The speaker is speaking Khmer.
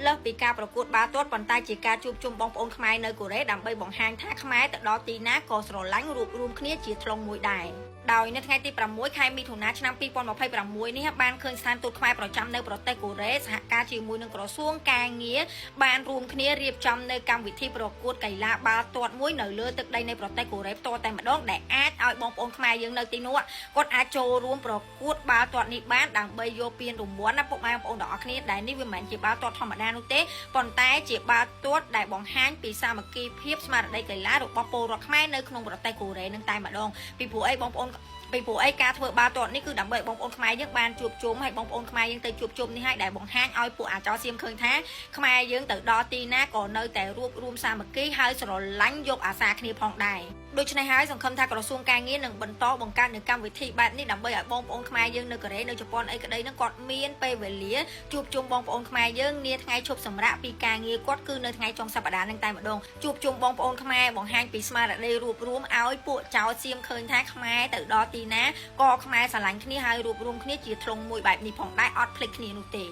លើសពីការប្រកួតបាល់ទាត់ប៉ុន្តែជាការជួបជុំបងប្អូនខ្មែរនៅកូរ៉េដើម្បីបង្ហាញថាខ្មែរទៅដល់ទីណាក៏ស្រឡាញ់រួបរวมគ្នាជាធ្លុងមួយដែរដោយនៅថ្ងៃទី6 ខែមិថុនាឆ្នាំ2026នេះបានឃើញស្ថានទូតខ្មែរប្រចាំនៅប្រទេសកូរ៉េសហការជាមួយនឹងក្រសួងការងារបានរួមគ្នារៀបចំនៅកម្មវិធីប្រកួតកីឡាបាល់ទាត់មួយនៅលើទឹកដីនៃប្រទេសកូរ៉េផ្ទាល់តែម្ដងដែលអាចឲ្យបងប្អូនខ្មែរយើងនៅទីនោះគាត់អាចចូលរួមប្រកួតបាល់ទាត់នេះបានដើម្បីយកពានរង្វាន់ណាពុកម៉ែបងប្អូនទាំងអស់គ្នាដែលនេះវាមិនមែនជាបាល់ទាត់ធម្មតានោះទេប៉ុន្តែជាបាល់ទាត់ដែលបង្ហាញពីសាមគ្គីភាពស្មារតីកីឡារបស់ពលរដ្ឋខ្មែរនៅក្នុងប្រទេសកូរ៉េនឹងតែម្ដងពីព្រោះអីបងប្អូនពីព្រោះអីការធ្វើបាល់ទាត់នេះគឺដើម្បីបងប្អូនខ្មែរយើងបានជួបជុំហើយបងប្អូនខ្មែរយើងទៅជួបជុំនេះហើយដែលបង្ហាញឲ្យពួកអាចរសៀមឃើញថាខ្មែរយើងទៅដល់ទីណាក៏នៅតែរួបរวมសាមគ្គីហើយស្រឡាញ់យកអាសាគ្នាផងដែរដូច្នេះហើយសង្ឃឹមថាក្រសួងការងារនឹងបន្តបង្កើតនូវកម្មវិធីបែបនេះដើម្បីឲ្យបងប្អូនខ្មែរយើងនៅកូរ៉េនៅជប៉ុនអីក្តីនឹងគាត់មានពេលវេលាជួបជុំបងប្អូនខ្មែរយើងនាថ្ងៃឈប់សម្រាកពីការងារគាត់គឺនៅថ្ងៃចុងសប្តាហ៍នឹងតែម្ដងជួបជុំបងប្អូនខ្មែរបង្ហាញពីស្មារតីរួបរวมឲ្យពួកចៅសៀមឃើញថាខ្មែរទៅដល់ទីណាក៏ខ្មែរស្រឡាញ់គ្នាហើយរួបរวมគ្នាជាធ្លុងមួយបែបនេះផងដែរអត់ភ្លេចគ្នានោះទេ